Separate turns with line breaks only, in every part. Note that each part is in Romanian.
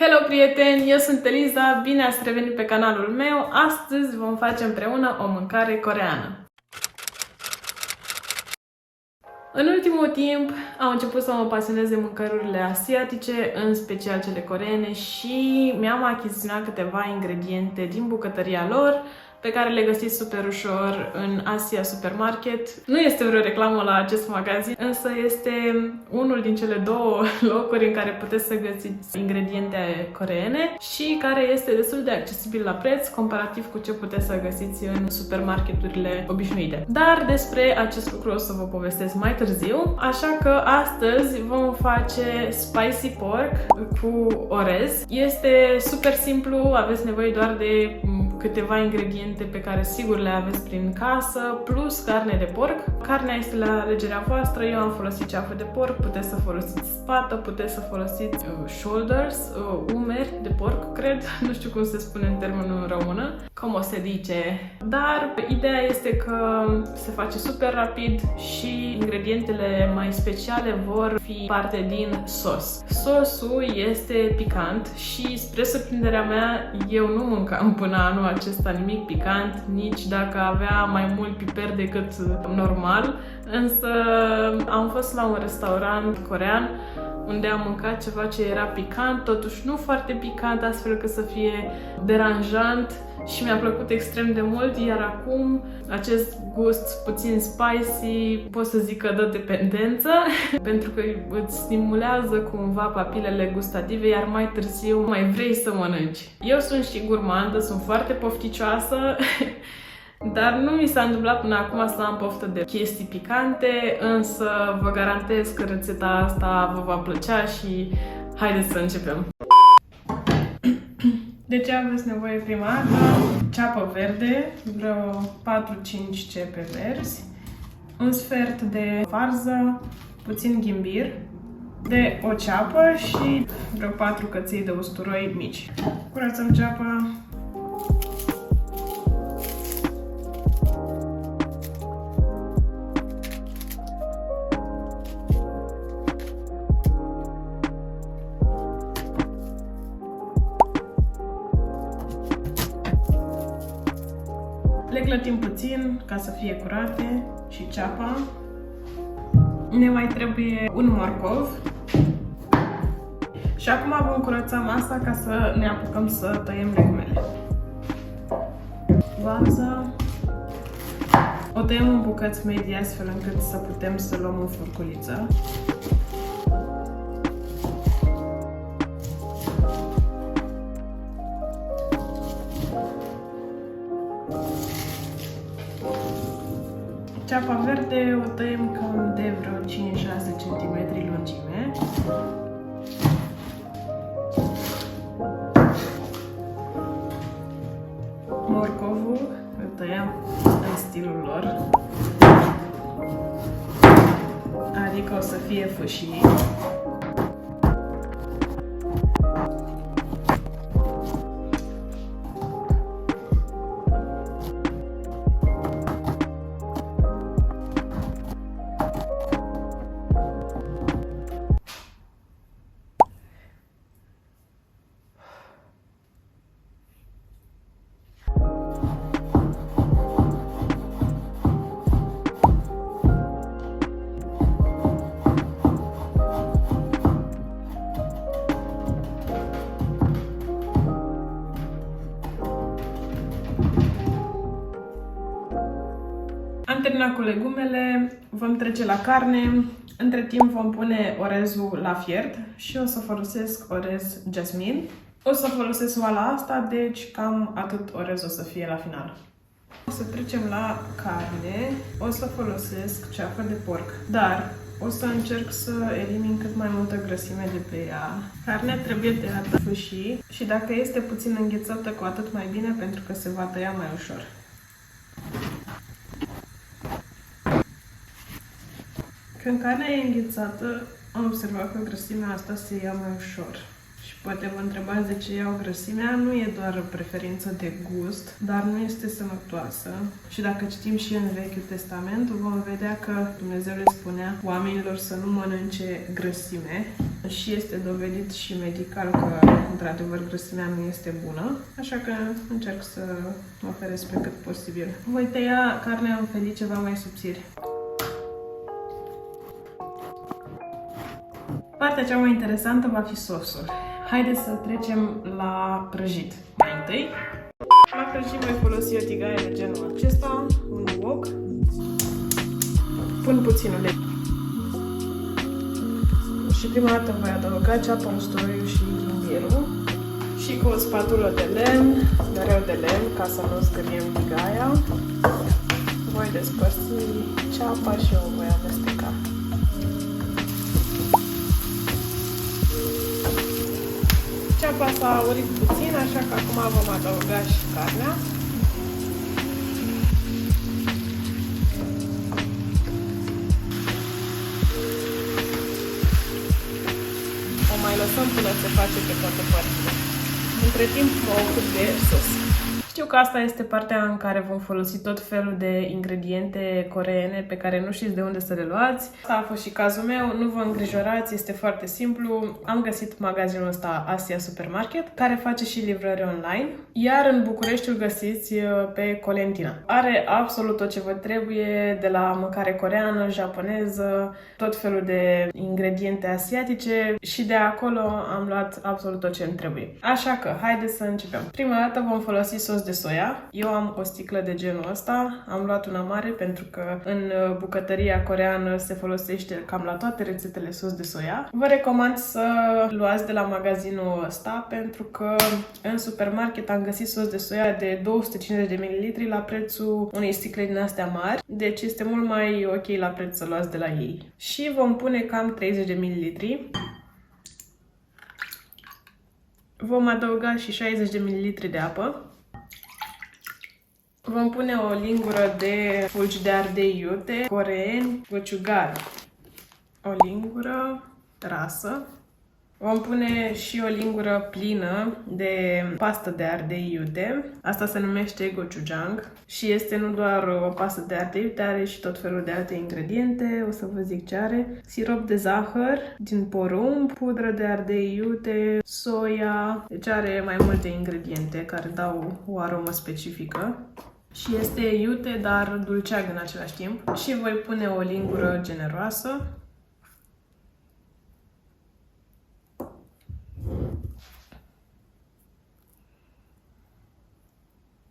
Hello prieteni, eu sunt Eliza, bine ați revenit pe canalul meu. Astăzi vom face împreună o mâncare coreeană. În ultimul timp am început să mă pasionez de mâncărurile asiatice, în special cele coreene, și mi-am achiziționat câteva ingrediente din bucătăria lor, pe care le găsiți super ușor în Asia Supermarket. Nu este vreo reclamă la acest magazin, însă este unul din cele două locuri în care puteți să găsiți ingrediente coreene și care este destul de accesibil la preț, comparativ cu ce puteți să găsiți în supermarketurile obișnuite. Dar despre acest lucru o să vă povestesc mai târziu, așa că astăzi vom face spicy pork cu orez. Este super simplu, aveți nevoie doar de câteva ingrediente pe care sigur le aveți prin casă, plus carne de porc. Carnea este la alegerea voastră, eu am folosit ceafă de porc, puteți să folosiți spată, puteți să folosiți shoulders, umeri de porc, cred, nu știu cum se spune în termenul în română, cum o se dice. Dar ideea este că se face super rapid și ingredientele mai speciale vor fi parte din sos. Sosul este picant și, spre surprinderea mea, eu nu mâncam până anul acesta nimic picant, nici dacă avea mai mult piper decât normal, însă am fost la un restaurant corean unde am mâncat ceva ce era picant, totuși nu foarte picant, astfel că să fie deranjant, și mi-a plăcut extrem de mult, iar acum acest gust puțin spicy pot să zic că dă dependență pentru că îți stimulează cumva papilele gustative, iar mai târziu mai vrei să mănânci. Eu sunt și gurmandă, sunt foarte pofticioasă dar nu mi s-a întâmplat până acum să am poftă de chestii picante, însă vă garantez că rețeta asta vă va plăcea și haideți să începem! De ce aveți nevoie prima dată? Ceapă verde, vreo 4-5 cepe verzi, un sfert de varză, puțin ghimbir, de o ceapă și vreo 4 căței de usturoi mici. Curățăm ceapa. Le clătim puțin ca să fie curate și ceapa. Ne mai trebuie un morcov. Și acum vom curăța masa ca să ne apucăm să tăiem legumele. Varză. O tăiem în bucăți medii astfel încât să putem să luăm în furculiță. Ceapa verde o tăiem cam de vreo 5-6 cm lungime. Morcovul îl tăiem în stilul lor, adică o să fie fâșii. Am terminat cu legumele, vom trece la carne. Între timp vom pune orezul la fiert și o să folosesc orez jasmin. O să folosesc oala asta, deci cam atât orez o să fie la final. O să trecem la carne, o să folosesc ceafă de porc, dar o să încerc să elimin cât mai multă grăsime de pe ea. Carnea trebuie tăiată fâșii și dacă este puțin înghețată, cu atât mai bine, pentru că se va tăia mai ușor. Când carnea e înghețată, am observat că grăsimea asta se ia mai ușor și Poate vă întrebați de ce iau grăsimea, nu e doar o preferință de gust, dar nu este sănătoasă. Și dacă citim și în Vechiul Testament, vom vedea că Dumnezeu le spunea oamenilor să nu mănânce grăsime și este dovedit și medical că, într-adevăr, grăsimea nu este bună, așa că încerc să mă oferesc pe cât posibil. Voi tăia carnea în felii ceva mai subțiri. Partea cea mai interesantă va fi sosul. Haideți să trecem la prăjit. Mai întâi, la prăjit voi folosi o tigaie de genul acesta, un wok. Pun puțin ulei. Și prima dată voi adăuga ceapa, usturoiul și imbirul. Și cu o spatulă de lemn, mereu de lemn, ca să nu scâriem tigaia, voi despărți ceapa și o voi amesteca. Ceapa s-a urit puțin, așa că acum vom adăuga și carnea. O mai lăsăm până se face pe toate părțile. Între timp mă ocup de sos. Știu că asta este partea în care vom folosi tot felul de ingrediente coreene pe care nu știți de unde să le luați. Asta a fost și cazul meu, nu vă îngrijorați, este foarte simplu. Am găsit magazinul ăsta Asia Supermarket, care face și livrări online, iar în București îl găsiți pe Colentina. Are absolut tot ce vă trebuie, de la mâncare coreeană, japoneză, tot felul de ingrediente asiatice și de acolo am luat absolut tot ce îmi trebuie. Așa că, haideți să începem. Prima dată vom folosi sos de soia. Eu am o sticlă de genul ăsta, am luat una mare pentru că în bucătăria coreeană se folosește cam la toate rețetele sos de soia. Vă recomand să luați de la magazinul ăsta pentru că în supermarket am găsit sos de soia de 250 de ml la prețul unei sticle din astea mari, deci este mult mai ok la preț să luați de la ei. Și vom pune cam 30 de ml. Vom adăuga și 60 de ml de apă. Vom pune o lingură de fulgi de ardei iute, coreeni, gochugaru. O lingură rasă. Vom pune și o lingură plină de pastă de ardei iute. Asta se numește gochujang și este nu doar o pastă de ardei iute, are și tot felul de alte ingrediente. O să vă zic ce are. Sirop de zahăr din porumb, pudră de ardei iute, soia. Deci are mai multe ingrediente care dau o aromă specifică. Și este iute, dar dulceag în același timp. Și voi pune o lingură generoasă.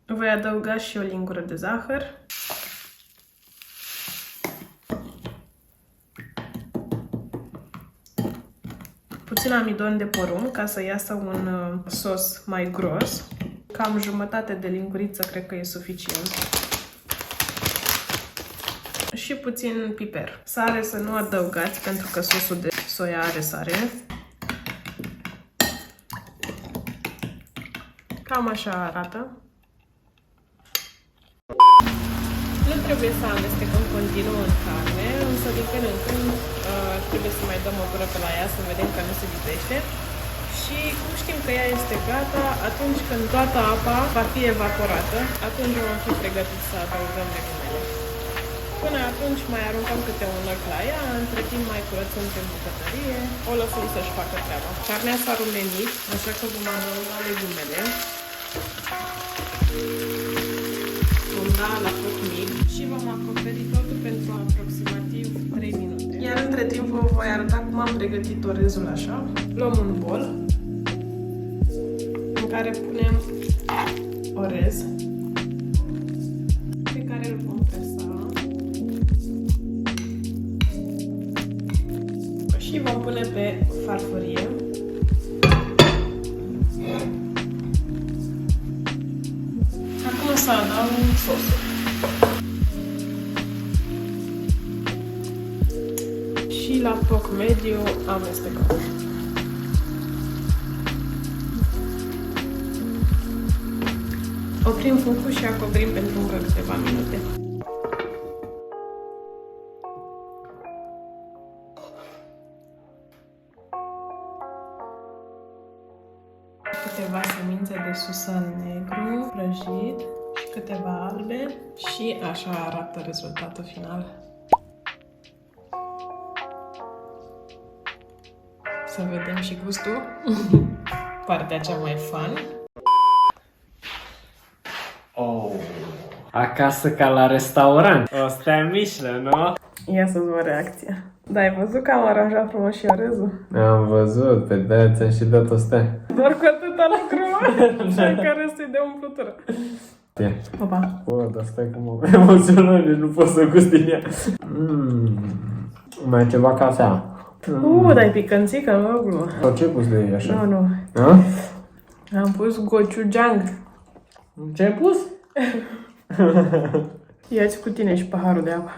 Voi adăuga și o lingură de zahăr. Puțin amidon de porumb ca să iasă un sos mai gros. Cam jumătate de linguriță cred că e suficient. Și puțin piper. Sare să nu adăugați pentru că sosul de soia are sare. Cam așa arată. Nu trebuie să amestecăm continuu în carne, însă din când în când trebuie să mai dăm o gură pe la ea să vedem că nu se lipește. Și cum știm că ea este gata, atunci când toată apa va fi evaporată, atunci vom fi pregătiți să adăugăm legumele. Până atunci mai aruncăm câte un ochi la ea, între timp mai curățăm pe bucătărie, o lăsăm să-și facă treaba. Carnea s-a rumenit, așa că vom adăuga legumele. Vom da la foc mic și vom acoperi totul pentru aproximativ 3 minute. Iar între timp vă voi arăta cum am pregătit orezul așa. Luăm un bol în care punem orez pe care îl vom presa și vom pune pe farfurie. Acum o să adaug sosul. Și la foc mediu amestecăm. Oprim focul și acoperim pentru încă câteva minute. Câteva semințe de susan negru prăjit și câteva albe și așa arată rezultatul final. Să vedem și gustul. Partea cea mai fun.
Oh. Acasă ca la restaurant. O stea mișlă, nu?
Ia să-ți văd reacția. Da, ai văzut că am aranjat frumos și orezul?
Am văzut, pe de-aia ți-am și dat o stea.
Doar cu atâta lucru, cel care să-i dea umplutură. Pa, pa.
Bă, dar stai că mă emoționat, nu pot să gust din ea. Mai e ceva ca așa.
Dar e picanțică, nu mă glumă.
Sau ce pus de ei așa?
Nu.
A?
Am pus gochujang.
Ce ai pus?
Ia-ți cu tine și paharul de apă.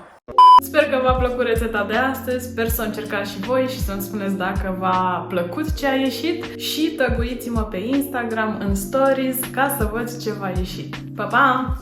Sper că v-a plăcut rețeta de astăzi, sper să o încercați și voi și să-mi spuneți dacă v-a plăcut ce a ieșit și tăguiți-mă pe Instagram în stories ca să văd ce v-a ieșit. Pa, pa!